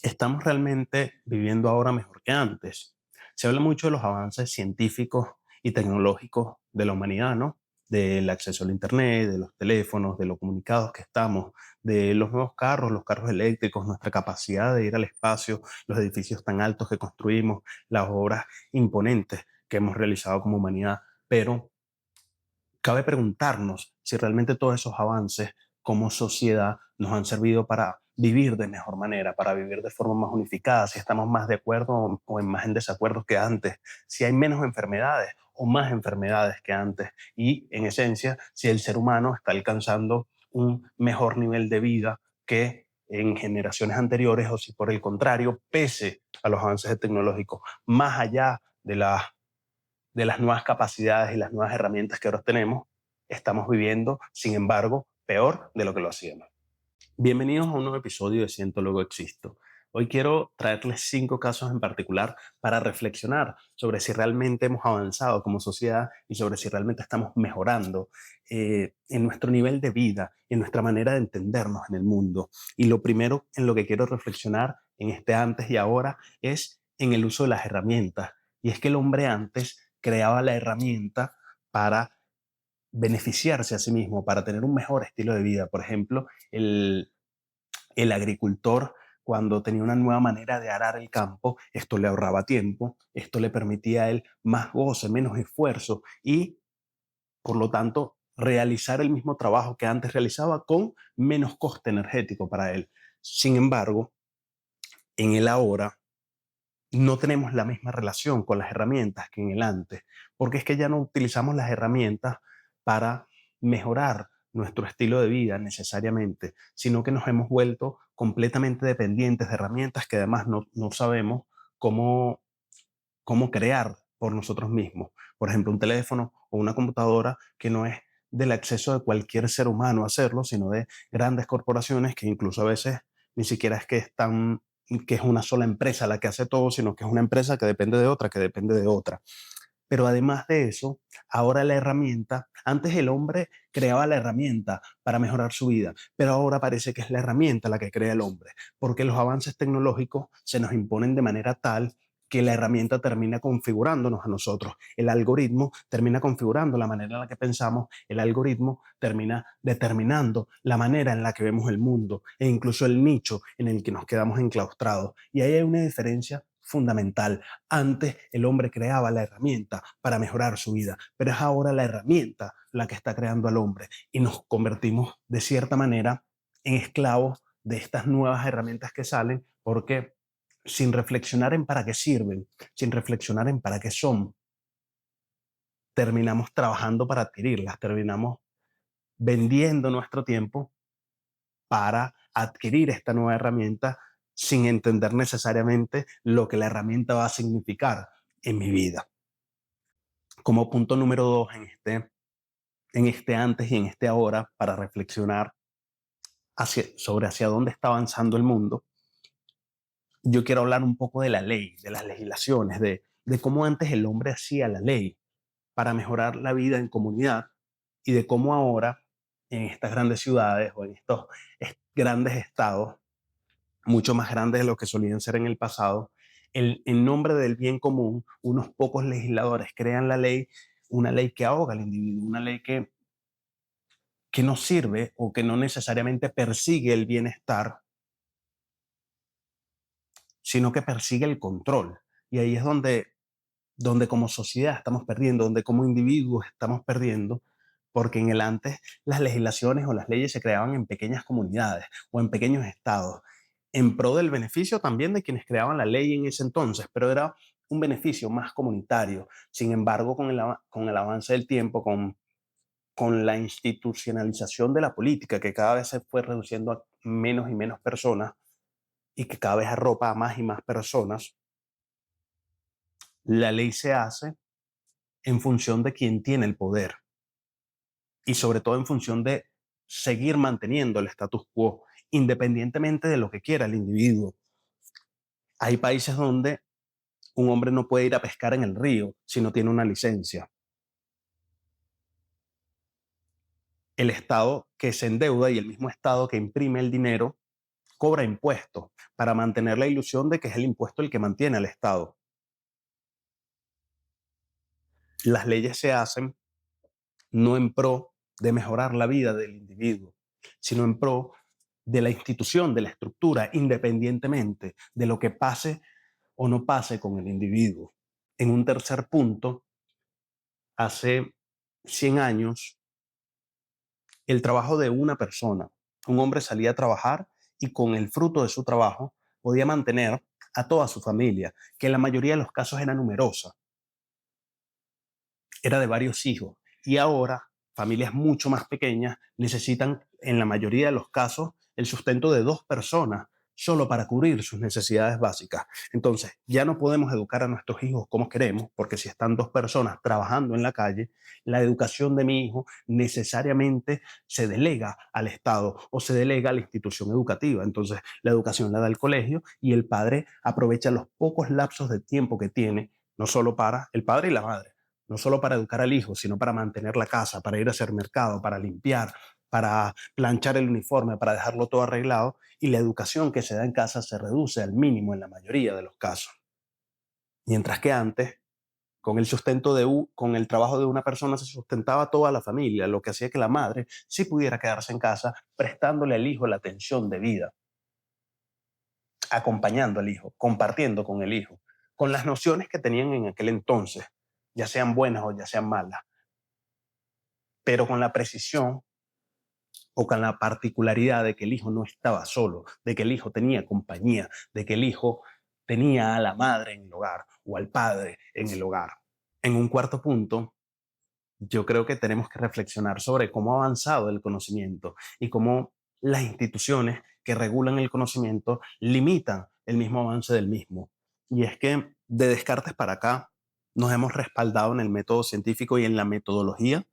¿Estamos realmente viviendo ahora mejor que antes? Se habla mucho de los avances científicos y tecnológicos de la humanidad, ¿no? Del acceso al Internet, de los teléfonos, de lo comunicados que estamos, de los nuevos carros, los carros eléctricos, nuestra capacidad de ir al espacio, los edificios tan altos que construimos, las obras imponentes que hemos realizado como humanidad. Pero cabe preguntarnos si realmente todos esos avances como sociedad nos han servido para vivir de mejor manera, para vivir de forma más unificada, si estamos más de acuerdo o más en desacuerdo que antes, si hay menos enfermedades o más enfermedades que antes y en esencia si el ser humano está alcanzando un mejor nivel de vida que en generaciones anteriores o si por el contrario, pese a los avances tecnológicos, más allá de las nuevas capacidades y las nuevas herramientas que ahora tenemos, estamos viviendo, sin embargo, peor de lo que lo hacíamos. Bienvenidos a un nuevo episodio de Siento Luego Existo. Hoy quiero traerles 5 casos en particular para reflexionar sobre si realmente hemos avanzado como sociedad y sobre si realmente estamos mejorando en nuestro nivel de vida, en nuestra manera de entendernos en el mundo. Y lo primero en lo que quiero reflexionar en este antes y ahora es en el uso de las herramientas. Y es que el hombre antes creaba la herramienta para beneficiarse a sí mismo, para tener un mejor estilo de vida. Por ejemplo, el agricultor, cuando tenía una nueva manera de arar el campo, esto le ahorraba tiempo, esto le permitía a él más goce, menos esfuerzo y, por lo tanto, realizar el mismo trabajo que antes realizaba con menos coste energético para él. Sin embargo, en el ahora no tenemos la misma relación con las herramientas que en el antes, porque es que ya no utilizamos las herramientas para mejorar nuestro estilo de vida necesariamente, sino que nos hemos vuelto completamente dependientes de herramientas que además no sabemos cómo, cómo crear por nosotros mismos. Por ejemplo, un teléfono o una computadora que no es del acceso de cualquier ser humano a hacerlo, sino de grandes corporaciones que incluso a veces ni siquiera es que están que es una sola empresa la que hace todo, sino que es una empresa que depende de otra, que depende de otra. Pero además de eso, ahora la herramienta, antes el hombre creaba la herramienta para mejorar su vida, pero ahora parece que es la herramienta la que crea el hombre, porque los avances tecnológicos se nos imponen de manera tal que la herramienta termina configurándonos a nosotros. El algoritmo termina configurando la manera en la que pensamos, el algoritmo termina determinando la manera en la que vemos el mundo e incluso el nicho en el que nos quedamos enclaustrados. Y ahí hay una diferencia fundamental. Antes el hombre creaba la herramienta para mejorar su vida, pero es ahora la herramienta la que está creando al hombre y nos convertimos de cierta manera en esclavos de estas nuevas herramientas que salen porque sin reflexionar en para qué sirven, sin reflexionar en para qué son, terminamos trabajando para adquirirlas, terminamos vendiendo nuestro tiempo para adquirir esta nueva herramienta sin entender necesariamente lo que la herramienta va a significar en mi vida. Como punto número 2 en este antes y en este ahora, para reflexionar sobre hacia dónde está avanzando el mundo, yo quiero hablar un poco de la ley, de las legislaciones, de cómo antes el hombre hacía la ley para mejorar la vida en comunidad y de cómo ahora en estas grandes ciudades o en estos grandes estados, mucho más grandes de lo que solían ser en el pasado, en nombre del bien común, unos pocos legisladores crean la ley, una ley que ahoga al individuo, una ley que no sirve o que no necesariamente persigue el bienestar, sino que persigue el control. Y ahí es donde como sociedad estamos perdiendo, donde como individuos estamos perdiendo, porque en el antes las legislaciones o las leyes se creaban en pequeñas comunidades o en pequeños estados, en pro del beneficio también de quienes creaban la ley en ese entonces, pero era un beneficio más comunitario. Sin embargo, con el avance del tiempo, con la institucionalización de la política, que cada vez se fue reduciendo a menos y menos personas y que cada vez arropa a más y más personas, la ley se hace en función de quien tiene el poder y sobre todo en función de seguir manteniendo el status quo, independientemente de lo que quiera el individuo. Hay países donde un hombre no puede ir a pescar en el río si no tiene una licencia. El Estado que se endeuda y el mismo Estado que imprime el dinero cobra impuestos para mantener la ilusión de que es el impuesto el que mantiene al Estado. Las leyes se hacen no en pro de mejorar la vida del individuo, sino en pro de la institución, de la estructura, independientemente de lo que pase o no pase con el individuo. En un tercer punto, hace 100 años, el trabajo de una persona, un hombre salía a trabajar y con el fruto de su trabajo podía mantener a toda su familia, que en la mayoría de los casos era numerosa, era de varios hijos. Y ahora familias mucho más pequeñas necesitan, en la mayoría de los casos, el sustento de dos personas solo para cubrir sus necesidades básicas. Entonces, ya no podemos educar a nuestros hijos como queremos, porque si están dos personas trabajando en la calle, la educación de mi hijo necesariamente se delega al Estado o se delega a la institución educativa. Entonces, la educación la da el colegio y el padre aprovecha los pocos lapsos de tiempo que tiene, no solo para el padre y la madre, no solo para educar al hijo, sino para mantener la casa, para ir a hacer mercado, para limpiar, para planchar el uniforme, para dejarlo todo arreglado, y la educación que se da en casa se reduce al mínimo en la mayoría de los casos. Mientras que antes, con el trabajo de una persona se sustentaba toda la familia, lo que hacía que la madre sí pudiera quedarse en casa prestándole al hijo la atención debida, acompañando al hijo, compartiendo con el hijo, con las nociones que tenían en aquel entonces, ya sean buenas o ya sean malas, pero con la precisión o con la particularidad de que el hijo no estaba solo, de que el hijo tenía compañía, de que el hijo tenía a la madre en el hogar o al padre en el hogar. En un cuarto punto, yo creo que tenemos que reflexionar sobre cómo ha avanzado el conocimiento y cómo las instituciones que regulan el conocimiento limitan el mismo avance del mismo. Y es que de Descartes para acá nos hemos respaldado en el método científico y en la metodología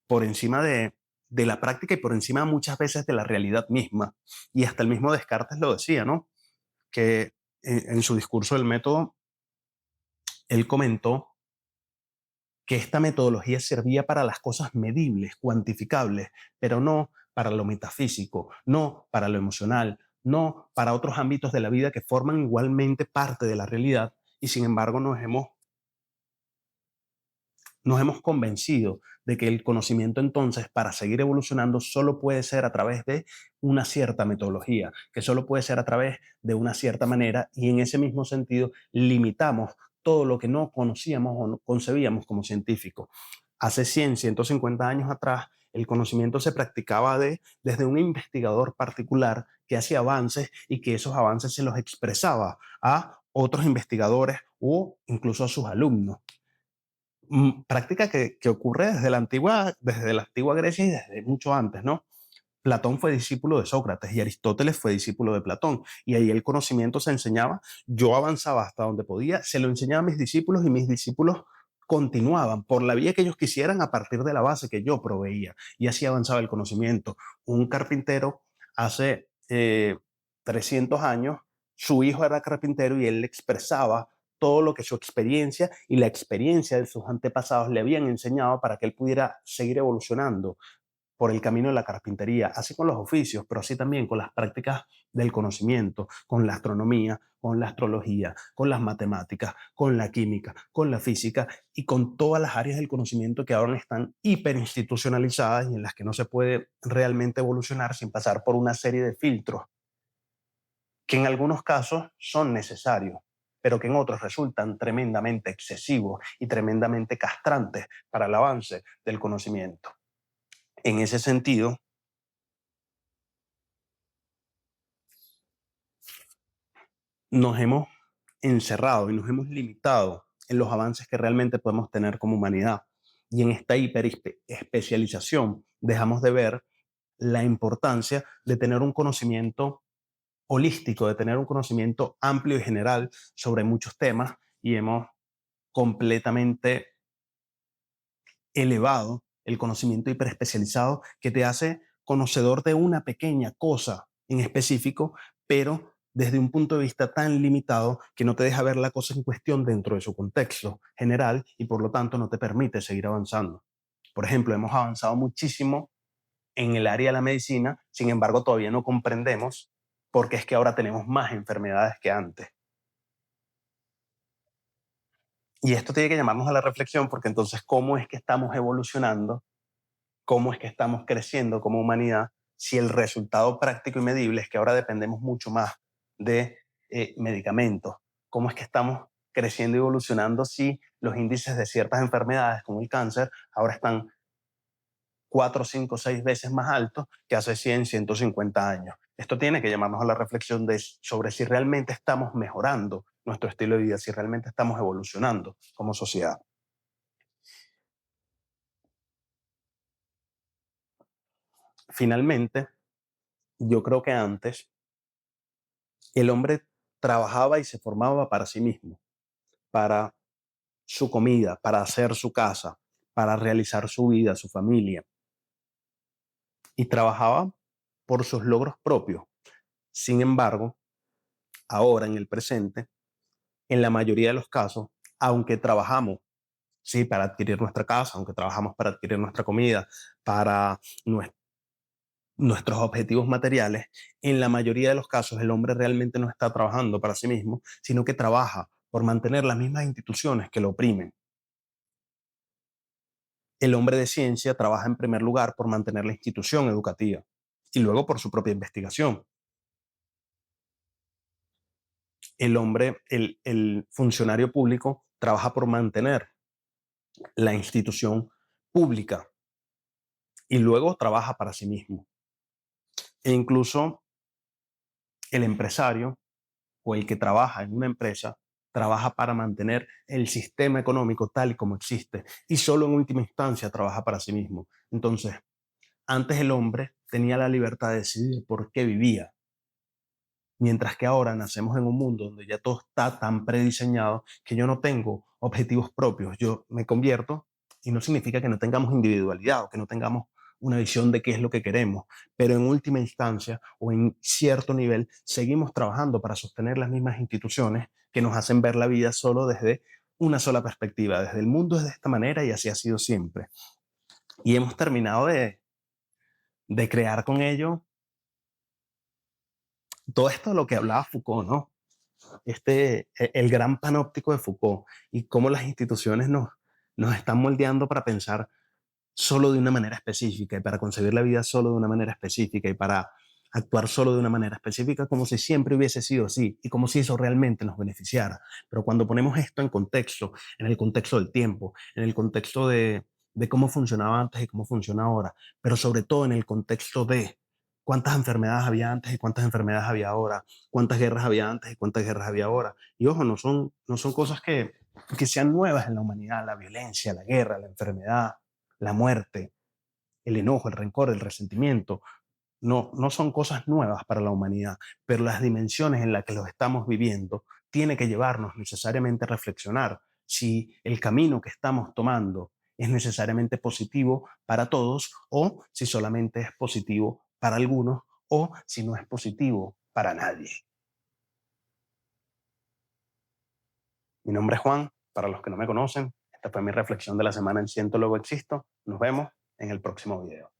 por encima de la práctica y por encima muchas veces de la realidad misma. Y hasta el mismo Descartes lo decía, ¿no? Que en su discurso del método, él comentó que esta metodología servía para las cosas medibles, cuantificables, pero no para lo metafísico, no para lo emocional, no para otros ámbitos de la vida que forman igualmente parte de la realidad y sin embargo nos hemos convencido de que el conocimiento entonces para seguir evolucionando solo puede ser a través de una cierta metodología, que solo puede ser a través de una cierta manera y en ese mismo sentido limitamos todo lo que no conocíamos o no concebíamos como científico. Hace 100, 150 años atrás, el conocimiento se practicaba desde un investigador particular que hacía avances y que esos avances se los expresaba a otros investigadores o incluso a sus alumnos. Práctica que ocurre desde la antigua Grecia y desde mucho antes, ¿no? Platón fue discípulo de Sócrates y Aristóteles fue discípulo de Platón. Y ahí el conocimiento se enseñaba, yo avanzaba hasta donde podía, se lo enseñaba a mis discípulos y mis discípulos continuaban por la vía que ellos quisieran a partir de la base que yo proveía. Y así avanzaba el conocimiento. Un carpintero hace 300 años, su hijo era carpintero y él le expresaba todo lo que su experiencia y la experiencia de sus antepasados le habían enseñado para que él pudiera seguir evolucionando por el camino de la carpintería, así con los oficios, pero así también con las prácticas del conocimiento, con la astronomía, con la astrología, con las matemáticas, con la química, con la física y con todas las áreas del conocimiento que ahora están hiperinstitucionalizadas y en las que no se puede realmente evolucionar sin pasar por una serie de filtros que en algunos casos son necesarios, pero que en otros resultan tremendamente excesivos y tremendamente castrantes para el avance del conocimiento. En ese sentido, nos hemos encerrado y nos hemos limitado en los avances que realmente podemos tener como humanidad. Y en esta hiperespecialización dejamos de ver la importancia de tener un conocimiento holístico, de tener un conocimiento amplio y general sobre muchos temas y hemos completamente elevado el conocimiento hiperespecializado que te hace conocedor de una pequeña cosa en específico, pero desde un punto de vista tan limitado que no te deja ver la cosa en cuestión dentro de su contexto general y por lo tanto no te permite seguir avanzando. Por ejemplo, hemos avanzado muchísimo en el área de la medicina, sin embargo todavía no comprendemos porque es que ahora tenemos más enfermedades que antes. Y esto tiene que llamarnos a la reflexión porque entonces, ¿cómo es que estamos evolucionando? ¿Cómo es que estamos creciendo como humanidad si el resultado práctico y medible es que ahora dependemos mucho más de medicamentos? ¿Cómo es que estamos creciendo y evolucionando si los índices de ciertas enfermedades como el cáncer ahora están 4, 5, 6 veces más altos que hace 100, 150 años? Esto tiene que llamarnos a la reflexión sobre si realmente estamos mejorando nuestro estilo de vida, si realmente estamos evolucionando como sociedad. Finalmente, yo creo que antes el hombre trabajaba y se formaba para sí mismo, para su comida, para hacer su casa, para realizar su vida, su familia, y trabajaba por sus logros propios. Sin embargo, ahora en el presente, en la mayoría de los casos, aunque trabajamos, sí, para adquirir nuestra casa, aunque trabajamos para adquirir nuestra comida, para nuestros objetivos materiales, en la mayoría de los casos el hombre realmente no está trabajando para sí mismo, sino que trabaja por mantener las mismas instituciones que lo oprimen. El hombre de ciencia trabaja en primer lugar por mantener la institución educativa y luego por su propia investigación. El funcionario público trabaja por mantener la institución pública y luego trabaja para sí mismo. E incluso el empresario o el que trabaja en una empresa trabaja para mantener el sistema económico tal y como existe y solo en última instancia trabaja para sí mismo. Entonces, antes el hombre tenía la libertad de decidir por qué vivía, mientras que ahora nacemos en un mundo donde ya todo está tan prediseñado que yo no tengo objetivos propios, yo me convierto, y no significa que no tengamos individualidad o que no tengamos una visión de qué es lo que queremos, pero en última instancia o en cierto nivel seguimos trabajando para sostener las mismas instituciones que nos hacen ver la vida solo desde una sola perspectiva, desde el mundo es de esta manera y así ha sido siempre. Y hemos terminado de crear con ello todo esto de lo que hablaba Foucault, ¿no? El gran panóptico de Foucault y cómo las instituciones nos están moldeando para pensar solo de una manera específica y para concebir la vida solo de una manera específica y para actuar solo de una manera específica como si siempre hubiese sido así y como si eso realmente nos beneficiara. Pero cuando ponemos esto en contexto, en el contexto del tiempo, en el contexto de cómo funcionaba antes y cómo funciona ahora, pero sobre todo en el contexto de cuántas enfermedades había antes y cuántas enfermedades había ahora, cuántas guerras había antes y cuántas guerras había ahora. Y ojo, no son cosas que sean nuevas en la humanidad, la violencia, la guerra, la enfermedad, la muerte, el enojo, el rencor, el resentimiento, no son cosas nuevas para la humanidad, pero las dimensiones en las que los estamos viviendo tiene que llevarnos necesariamente a reflexionar si el camino que estamos tomando es necesariamente positivo para todos o si solamente es positivo para algunos o si no es positivo para nadie. Mi nombre es Juan, para los que no me conocen, esta fue mi reflexión de la semana en Siento Luego Existo. Nos vemos en el próximo video.